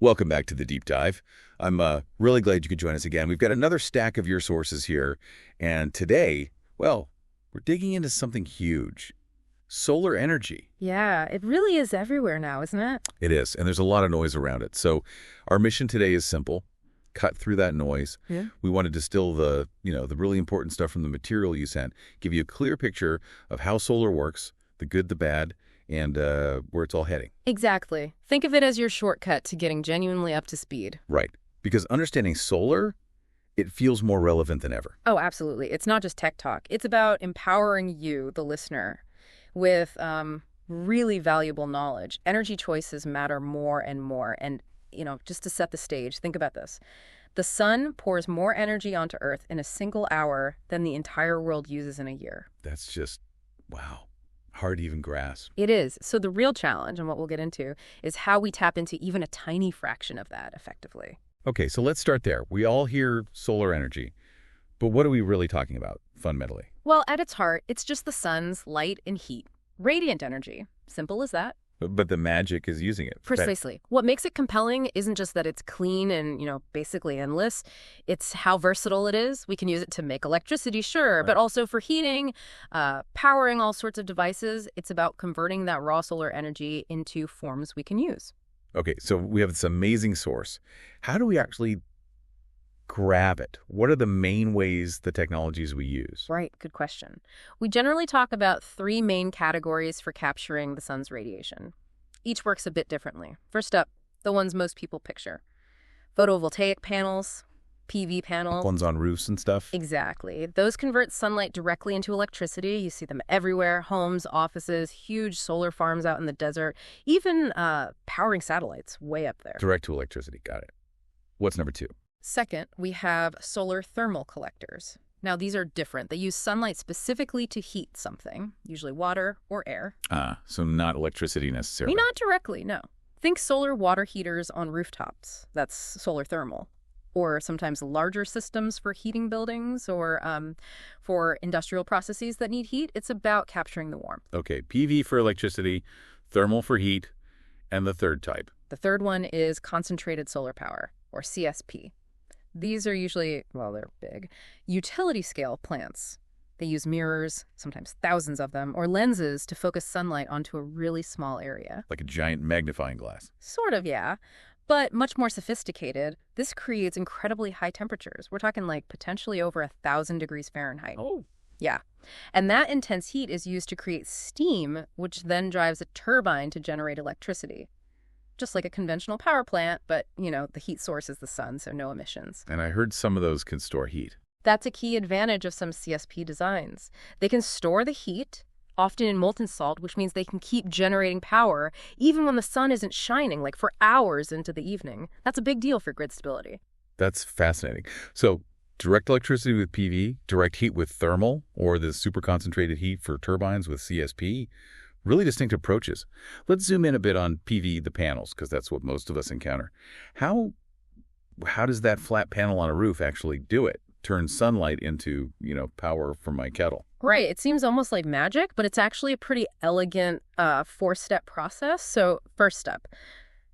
Welcome back to the Deep Dive. I'm really glad you could join us again. We've got another stack of your sources here, and today, well, we're digging into something huge. Solar energy. Yeah, it really is everywhere now, isn't it? It is, and there's a lot of noise around it. So our mission today is simple. Cut through that noise. Yeah. We want to distill the really important stuff from the material you sent, give you a clear picture of how solar works, the good, the bad, and where it's all heading. Exactly. Think of it as your shortcut to getting genuinely up to speed. Right. Because understanding solar, it feels more relevant than ever. Oh, absolutely. It's not just tech talk. It's about empowering you, the listener, with really valuable knowledge. Energy choices matter more and more. And, just to set the stage, think about this. The sun pours more energy onto Earth in a single hour than the entire world uses in a year. That's just, wow, hard to even grasp. It is. So the real challenge, and what we'll get into, is how we tap into even a tiny fraction of that effectively. Okay, so let's start there. We all hear solar energy, but what are we really talking about fundamentally? Well, at its heart, it's just the sun's light and heat. Radiant energy. Simple as that. But the magic is using it. Precisely. What makes it compelling isn't just that it's clean and, basically endless. It's how versatile it is. We can use it to make electricity, sure, Right. but also for heating, powering all sorts of devices. It's about converting that raw solar energy into forms we can use. Okay, so we have this amazing source. How do we actually grab it? What are the main ways, the technologies we use? Right, good question. We generally talk about three main categories for capturing the sun's radiation. Each works a bit differently. First up, the ones most people picture. Photovoltaic panels, PV panels. Ones on roofs and stuff? Exactly. Those convert sunlight directly into electricity. You see them everywhere, homes, offices, huge solar farms out in the desert, even powering satellites way up there. Direct to electricity, got it. What's number two? Second, we have solar thermal collectors. Now, these are different. They use sunlight specifically to heat something, usually water or air. So not electricity necessarily. Not directly, no. Think solar water heaters on rooftops. That's solar thermal. Or sometimes larger systems for heating buildings or for industrial processes that need heat. It's about capturing the warmth. Okay, PV for electricity, thermal for heat, and the third type. The third one is concentrated solar power, or CSP. These are usually, well, they're big, utility-scale plants. They use mirrors, sometimes thousands of them, or lenses to focus sunlight onto a really small area. Like a giant magnifying glass. Sort of, yeah. But much more sophisticated, this creates incredibly high temperatures. We're talking like potentially over 1,000 degrees Fahrenheit. Oh. Yeah. And that intense heat is used to create steam, which then drives a turbine to generate electricity. Just like a conventional power plant, but, the heat source is the sun, so no emissions. And I heard some of those can store heat. That's a key advantage of some CSP designs. They can store the heat, often in molten salt, which means they can keep generating power even when the sun isn't shining, like for hours into the evening. That's a big deal for grid stability. That's fascinating. So direct electricity with PV, direct heat with thermal, or the super concentrated heat for turbines with CSP. Really distinct approaches. Let's zoom in a bit on PV, the panels, because that's what most of us encounter. How does that flat panel on a roof actually do it? Turn sunlight into, power for my kettle. Right. It seems almost like magic, but it's actually a pretty elegant four-step process. So first step,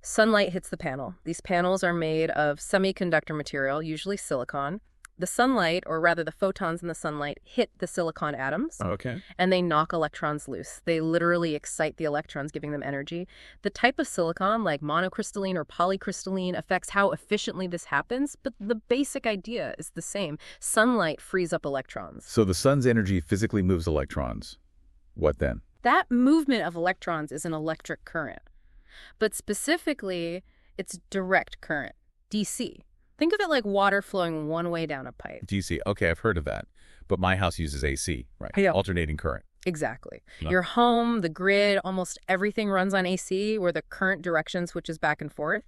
sunlight hits the panel. These panels are made of semiconductor material, usually silicon. The sunlight, or rather the photons in the sunlight, hit the silicon atoms, Okay. and they knock electrons loose. They literally excite the electrons, giving them energy. The type of silicon, like monocrystalline or polycrystalline, affects how efficiently this happens, but the basic idea is the same. Sunlight frees up electrons. So the sun's energy physically moves electrons. What then? That movement of electrons is an electric current. But specifically, it's direct current, DC. Think of it like water flowing one way down a pipe. DC. Okay, I've heard of that. But my house uses AC, right? Yeah. Alternating current. Exactly. Yeah. Your home, the grid, almost everything runs on AC, where the current direction switches back and forth.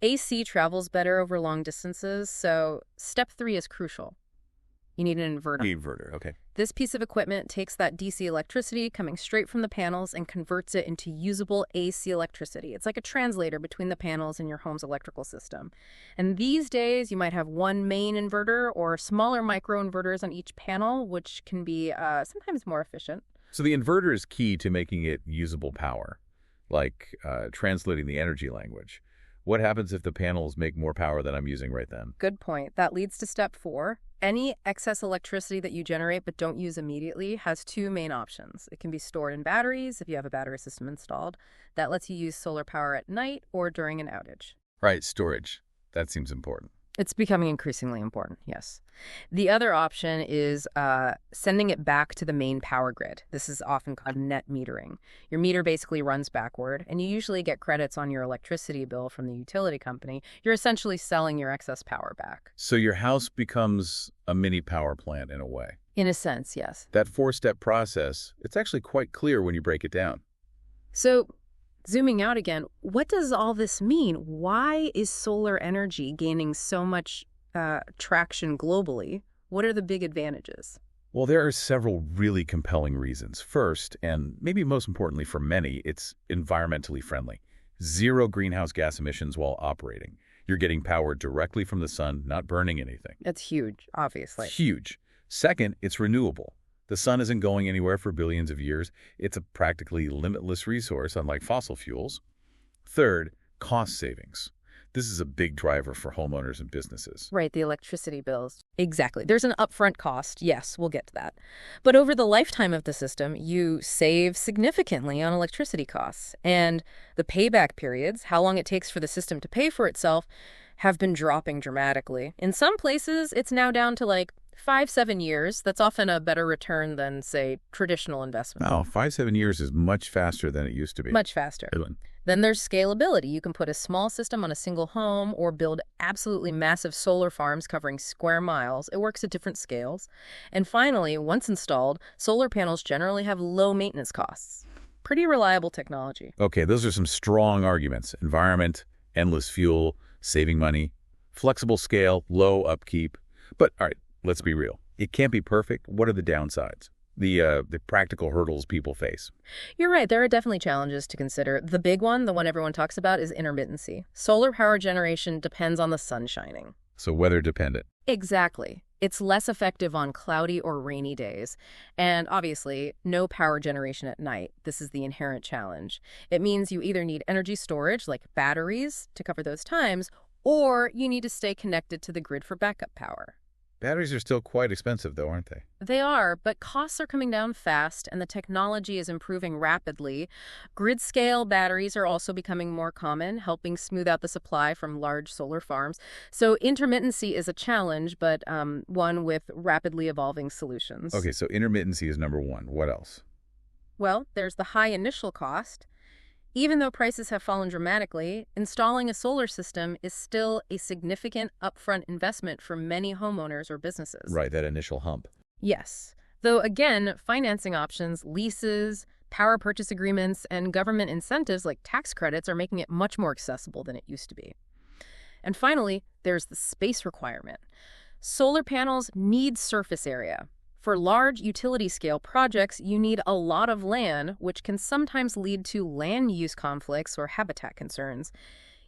AC travels better over long distances, so step 3 is crucial. You need an inverter. The inverter, okay. This piece of equipment takes that DC electricity coming straight from the panels and converts it into usable AC electricity. It's like a translator between the panels and your home's electrical system. And these days, you might have one main inverter or smaller microinverters on each panel, which can be sometimes more efficient. So the inverter is key to making it usable power, like translating the energy language. What happens if the panels make more power than I'm using right then? Good point. That leads to step 4. Any excess electricity that you generate but don't use immediately has two main options. It can be stored in batteries if you have a battery system installed. That lets you use solar power at night or during an outage. Right, storage. That seems important. It's becoming increasingly important, yes. The other option is sending it back to the main power grid. This is often called net metering. Your meter basically runs backward, and you usually get credits on your electricity bill from the utility company. You're essentially selling your excess power back. So your house becomes a mini power plant in a way. In a sense, yes. That four-step process, it's actually quite clear when you break it down. So, zooming out again, what does all this mean? Why is solar energy gaining so much traction globally? What are the big advantages? Well, there are several really compelling reasons. First, and maybe most importantly for many, it's environmentally friendly. Zero greenhouse gas emissions while operating. You're getting power directly from the sun, not burning anything. That's huge, obviously. Huge. Second, it's renewable. The sun isn't going anywhere for billions of years. It's a practically limitless resource, unlike fossil fuels. Third, cost savings. This is a big driver for homeowners and businesses. Right, the electricity bills. Exactly. There's an upfront cost. Yes, we'll get to that. But over the lifetime of the system, you save significantly on electricity costs. And the payback periods, how long it takes for the system to pay for itself, have been dropping dramatically. In some places, it's now down to like 5-7 years. That's often a better return than, say, traditional investment. Oh, 5-7 years is much faster than it used to be. Much faster. Then there's scalability. You can put a small system on a single home or build absolutely massive solar farms covering square miles. It works at different scales. And finally, once installed, solar panels generally have low maintenance costs. Pretty reliable technology. Okay, those are some strong arguments. Environment, endless fuel, saving money, flexible scale, low upkeep. But all right, let's be real. It can't be perfect. What are the downsides? The practical hurdles people face? You're right. There are definitely challenges to consider. The big one, the one everyone talks about, is intermittency. Solar power generation depends on the sun shining. So weather dependent. Exactly. It's less effective on cloudy or rainy days. And obviously, no power generation at night. This is the inherent challenge. It means you either need energy storage, like batteries, to cover those times, or you need to stay connected to the grid for backup power. Batteries are still quite expensive, though, aren't they? They are, but costs are coming down fast, and the technology is improving rapidly. Grid-scale batteries are also becoming more common, helping smooth out the supply from large solar farms. So intermittency is a challenge, but one with rapidly evolving solutions. Okay, so intermittency is number one. What else? Well, there's the high initial cost. Even though prices have fallen dramatically, installing a solar system is still a significant upfront investment for many homeowners or businesses. Right, that initial hump. Yes. Though, again, financing options, leases, power purchase agreements, and government incentives like tax credits are making it much more accessible than it used to be. And finally, there's the space requirement. Solar panels need surface area. For large utility-scale projects, you need a lot of land, which can sometimes lead to land use conflicts or habitat concerns.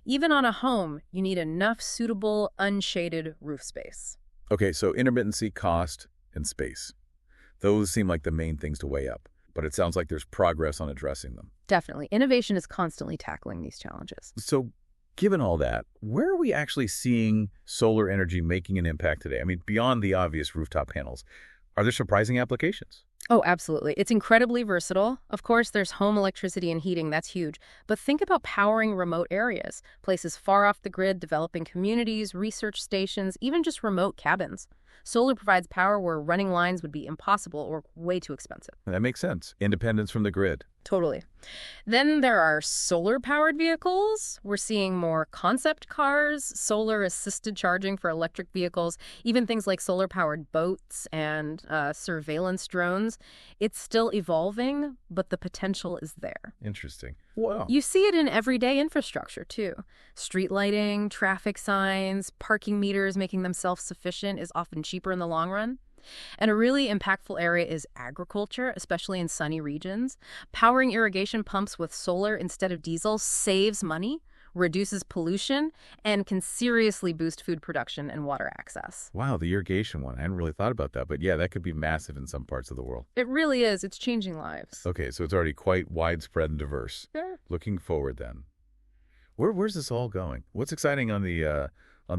Even on a home, you need enough suitable, unshaded roof space. Okay, so intermittency, cost, and space. Those seem like the main things to weigh up, but it sounds like there's progress on addressing them. Definitely. Innovation is constantly tackling these challenges. So given all that, where are we actually seeing solar energy making an impact today? I mean, beyond the obvious rooftop panels. Are there surprising applications? Oh, absolutely. It's incredibly versatile. Of course, there's home electricity and heating. That's huge. But think about powering remote areas, places far off the grid, developing communities, research stations, even just remote cabins. Solar provides power where running lines would be impossible or way too expensive. That makes sense. Independence from the grid. Totally. Then there are solar-powered vehicles. We're seeing more concept cars, solar-assisted charging for electric vehicles, even things like solar-powered boats and surveillance drones. It's still evolving, but the potential is there. Interesting. Wow. You see it in everyday infrastructure, too. Street lighting, traffic signs, parking meters, making them self-sufficient is often cheaper in the long run. And a really impactful area is agriculture, especially in sunny regions. Powering irrigation pumps with solar instead of diesel saves money, reduces pollution, and can seriously boost food production and water access. Wow, the irrigation one. I hadn't really thought about that, but yeah, that could be massive in some parts of the world. It really is. It's changing lives. Okay, so it's already quite widespread and diverse. Yeah. Looking forward then. Where's this all going? What's exciting on the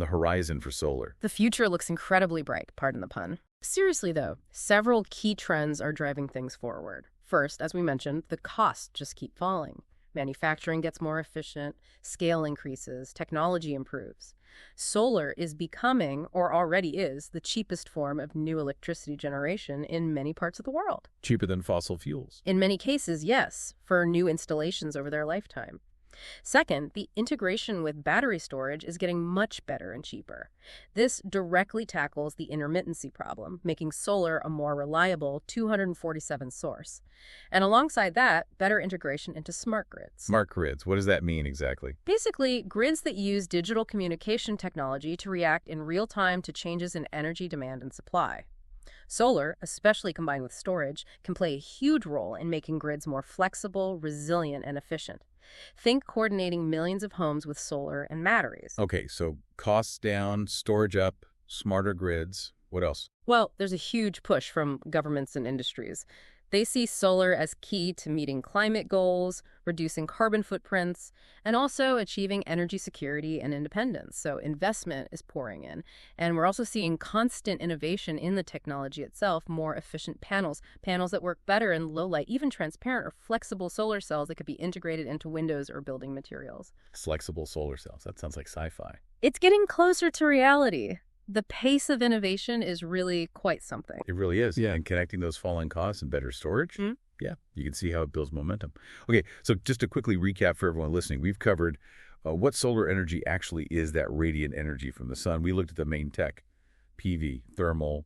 horizon for solar? The future looks incredibly bright, pardon the pun. Seriously, though, several key trends are driving things forward. First, as we mentioned, the costs just keep falling. Manufacturing gets more efficient, scale increases, technology improves. Solar is becoming, or already is, the cheapest form of new electricity generation in many parts of the world. Cheaper than fossil fuels. In many cases, yes, for new installations over their lifetime. Second, the integration with battery storage is getting much better and cheaper. This directly tackles the intermittency problem, making solar a more reliable 247 source. And alongside that, better integration into smart grids. Smart grids, what does that mean exactly? Basically, grids that use digital communication technology to react in real time to changes in energy demand and supply. Solar, especially combined with storage, can play a huge role in making grids more flexible, resilient, and efficient. Think coordinating millions of homes with solar and batteries. Okay, so costs down, storage up, smarter grids. What else? Well, there's a huge push from governments and industries. They see solar as key to meeting climate goals, reducing carbon footprints, and also achieving energy security and independence. So investment is pouring in. And we're also seeing constant innovation in the technology itself, more efficient panels that work better in low light, even transparent or flexible solar cells that could be integrated into windows or building materials. Flexible solar cells. That sounds like sci-fi. It's getting closer to reality. The pace of innovation is really quite something. It really is. Yeah. And connecting those falling costs and better storage. Yeah, you can see how it builds momentum. Okay, so just to quickly recap for everyone listening, we've covered what solar energy actually is, that radiant energy from the sun. We looked at the main tech, PV, thermal,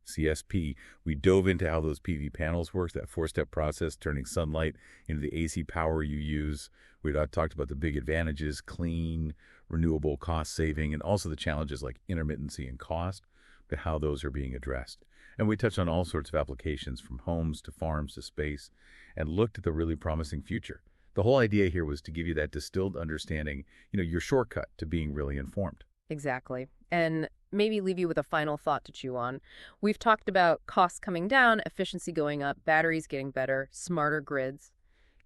CSP. We dove into how those PV panels work, that four-step process, turning sunlight into the AC power you use. We talked about the big advantages, clean, renewable, cost saving, and also the challenges like intermittency and cost, but how those are being addressed. And we touched on all sorts of applications from homes to farms to space and looked at the really promising future. The whole idea here was to give you that distilled understanding, your shortcut to being really informed. Exactly. And maybe leave you with a final thought to chew on. We've talked about costs coming down, efficiency going up, batteries getting better, smarter grids.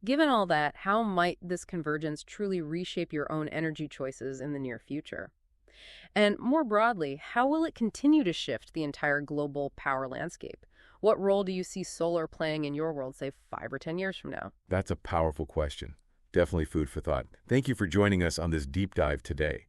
Given all that, how might this convergence truly reshape your own energy choices in the near future? And more broadly, how will it continue to shift the entire global power landscape? What role do you see solar playing in your world, say, 5 or 10 years from now? That's a powerful question. Definitely food for thought. Thank you for joining us on this deep dive today.